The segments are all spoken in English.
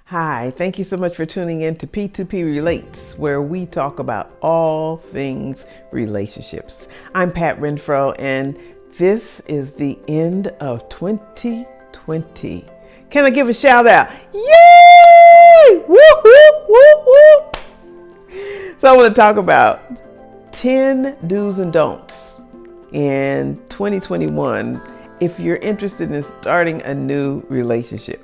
Hi, thank you so much for tuning in to P2P Relates, where we talk about all things relationships. I'm Pat Renfro, and this is the end of 2020. Can I give a shout out? Yay! Woo, woo, woo, woo. So I want to talk about 10 do's and don'ts in 2021 if you're interested in starting a new relationship.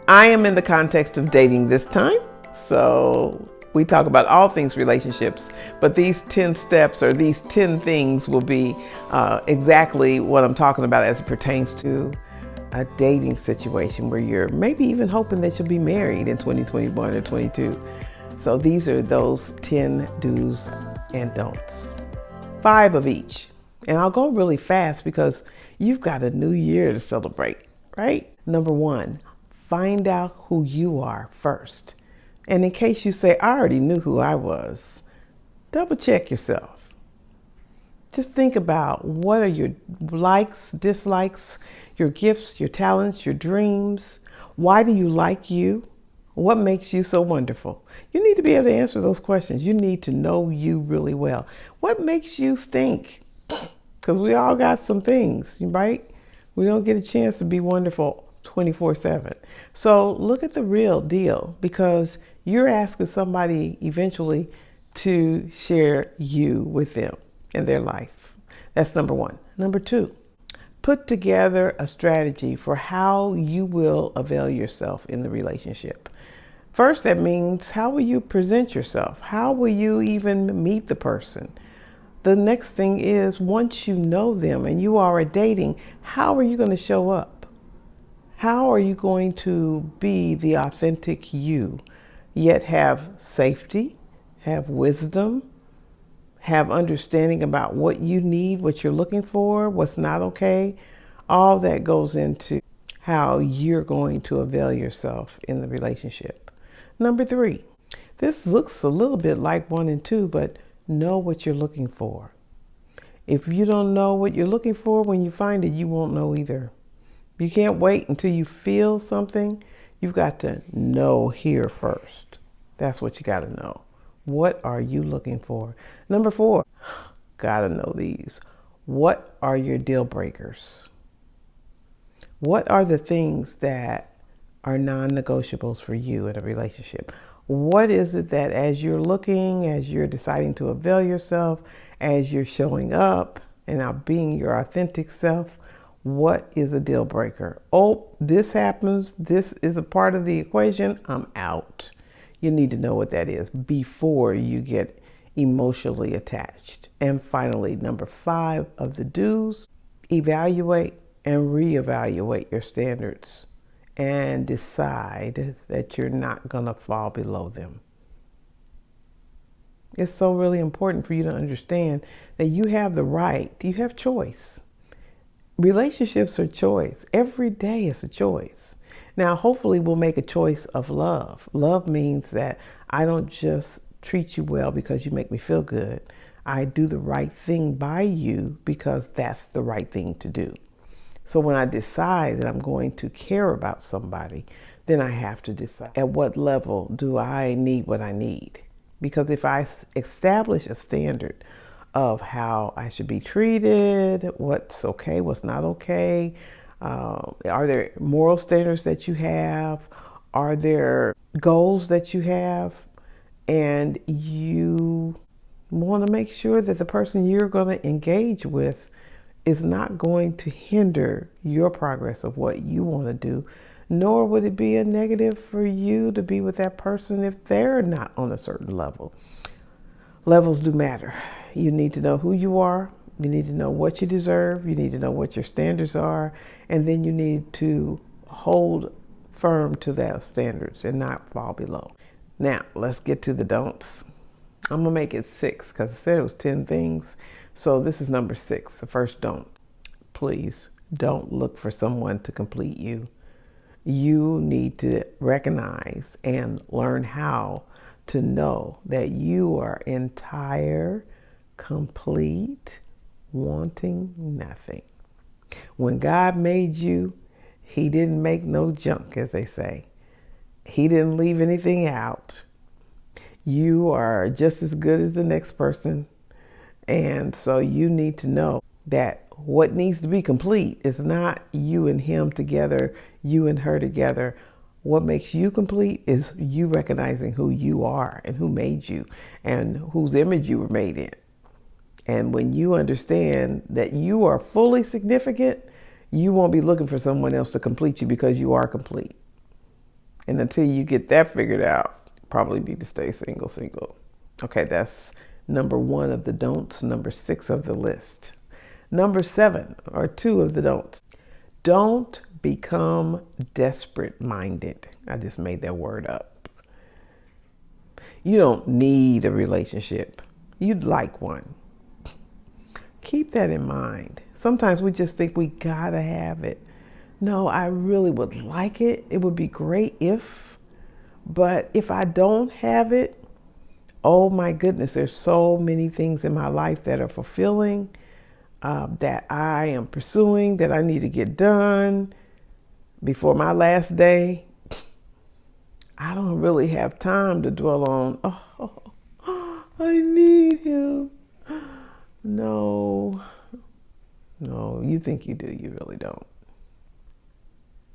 I am in the context of dating this time, so we talk about all things relationships, but these 10 steps or these 10 things will be exactly what I'm talking about as it pertains to a dating situation where you're maybe even hoping that you'll be married in 2021 or 22. So these are those 10 do's and don'ts. 5 of each. And I'll go really fast because you've got a new year to celebrate, right? Number 1, find out who you are first. And in case you say, I already knew who I was, double check yourself. Just think about what are your likes, dislikes, your gifts, your talents, your dreams. Why do you like you? What makes you so wonderful? You need to be able to answer those questions. You need to know you really well. What makes you stink? Because we all got some things, right? We don't get a chance to be wonderful 24/7. So look at the real deal, because you're asking somebody eventually to share you with them in their life. That's number 1. Number 2, put together a strategy for how you will avail yourself in the relationship. First, that means how will you present yourself? How will you even meet the person? The next thing is, once you know them and you are dating, how are you going to show up? How are you going to be the authentic you, yet have safety, have wisdom, have understanding about what you need, what you're looking for, what's not okay? All that goes into how you're going to avail yourself in the relationship. Number 3, this looks a little bit like 1 and 2, but know what you're looking for. If you don't know what you're looking for, when you find it, you won't know either. You can't wait until you feel something. You've got to know here first. That's what you got to know. What are you looking for? Number 4, got to know these. What are your deal breakers? What are the things that are non-negotiables for you in a relationship? What is it that as you're looking, as you're deciding to avail yourself, as you're showing up and now being your authentic self, what is a deal breaker? Oh, this happens. This is a part of the equation. I'm out. You need to know what that is before you get emotionally attached. And finally, number 5 of the do's, evaluate and reevaluate your standards and decide that you're not going to fall below them. It's so really important for you to understand that you have the right, you have choice. Relationships are choice. Every day is a choice. Now, hopefully we'll make a choice of love. Love means that I don't just treat you well because you make me feel good. I do the right thing by you because that's the right thing to do. So when I decide that I'm going to care about somebody, then I have to decide at what level do I need what I need. Because if I establish a standard of how I should be treated, what's okay, what's not okay, are there moral standards that you have? Are there goals that you have? And you want to make sure that the person you're going to engage with is not going to hinder your progress of what you want to do, nor would it be a negative for you to be with that person if they're not on a certain level. Levels do matter. You need to know who you are. You need to know what you deserve. You need to know what your standards are. And then you need to hold firm to those standards and not fall below. Now, let's get to the don'ts. I'm going to make it 6 because I said it was 10 things. So this is number 6, the first don't. Please don't look for someone to complete you. You need to recognize and learn how to know that you are entire, complete, wanting nothing. When God made you, He didn't make no junk, as they say. He didn't leave anything out. You are just as good as the next person. And so you need to know that what needs to be complete is not you and him together, you and her together. What makes you complete is you recognizing who you are and who made you and whose image you were made in. And when you understand that you are fully significant, you won't be looking for someone else to complete you because you are complete. And until you get that figured out, you probably need to stay single. Okay, that's number 1 of the don'ts, number 6 of the list. Number 7, or 2 of the don'ts. Don't become desperate-minded. I just made that word up. You don't need a relationship. You'd like one. Keep that in mind. Sometimes we just think we gotta have it. No, I really would like it. It would be great but if I don't have it, oh my goodness, there's so many things in my life that are fulfilling, that I am pursuing, that I need to get done before my last day. I don't really have time to dwell on, oh, I need him. No, you think you do, you really don't.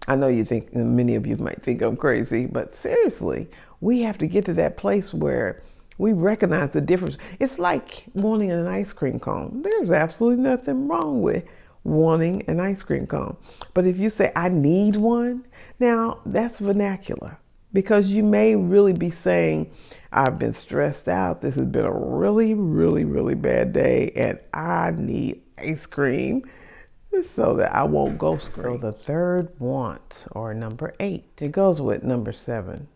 I know you think, many of you might think I'm crazy, but seriously, we have to get to that place where we recognize the difference. It's like wanting an ice cream cone. There's absolutely nothing wrong with wanting an ice cream cone. But if you say, I need one, now that's vernacular, because you may really be saying, I've been stressed out. This has been a really, really, really bad day, and I need ice cream so that I won't go scream. So the third want, or number 8, it goes with number 7.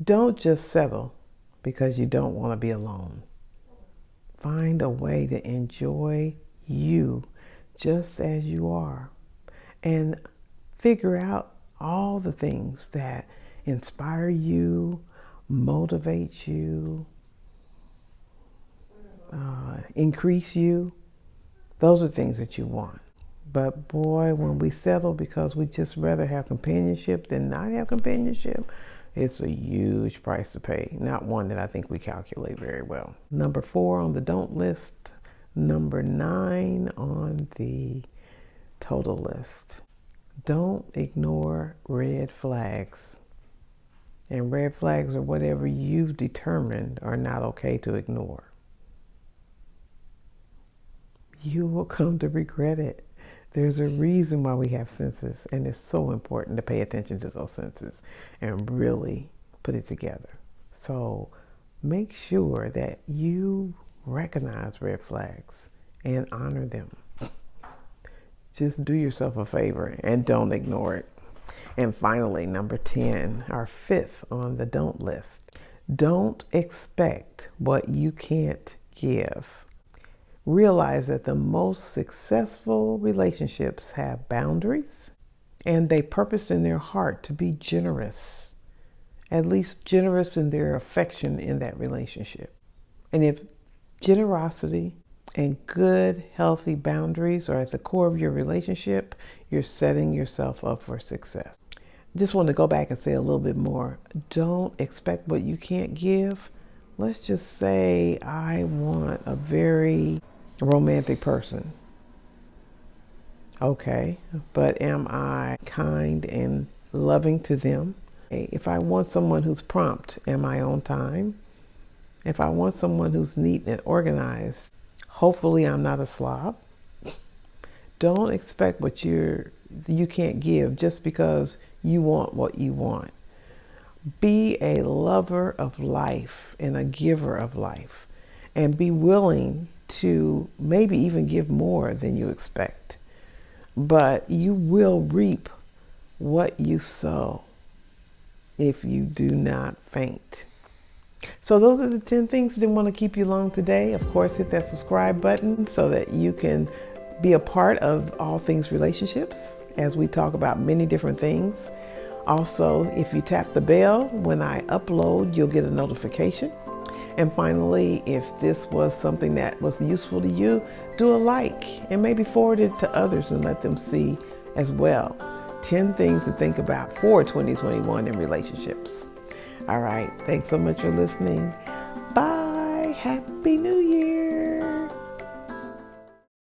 Don't just settle because you don't want to be alone. Find a way to enjoy you just as you are, and figure out all the things that inspire you, motivate you, increase you. Those are things that you want. But boy, when we settle because we just rather have companionship than not have companionship, it's a huge price to pay. Not one that I think we calculate very well. Number 4 on the don't list. Number 9 on the total list. Don't ignore red flags. And red flags are whatever you've determined are not okay to ignore. You will come to regret it. There's a reason why we have senses, and it's so important to pay attention to those senses and really put it together. So make sure that you recognize red flags and honor them. Just do yourself a favor and don't ignore it. And finally, number 10, our 5th on the don't list. Don't expect what you can't give. Realize that the most successful relationships have boundaries, and they purpose in their heart to be generous, at least generous in their affection in that relationship. And if generosity and good, healthy boundaries are at the core of your relationship, you're setting yourself up for success. Just want to go back and say a little bit more. Don't expect what you can't give. Let's just say I want a very romantic person. Okay, but am I kind and loving to them? If I want someone who's prompt, am I on time? If I want someone who's neat and organized, hopefully I'm not a slob. Don't expect what you can't give just because you want what you want. Be a lover of life and a giver of life, and be willing to maybe even give more than you expect. But you will reap what you sow if you do not faint. So those are the 10 things. Didn't want to keep you long today. Of course, hit that subscribe button so that you can be a part of all things relationships as we talk about many different things. Also, if you tap the bell, when I upload, you'll get a notification. And finally, if this was something that was useful to you, do a like and maybe forward it to others and let them see as well. 10 things to think about for 2021 in relationships. All right. Thanks so much for listening. Bye. Happy New Year.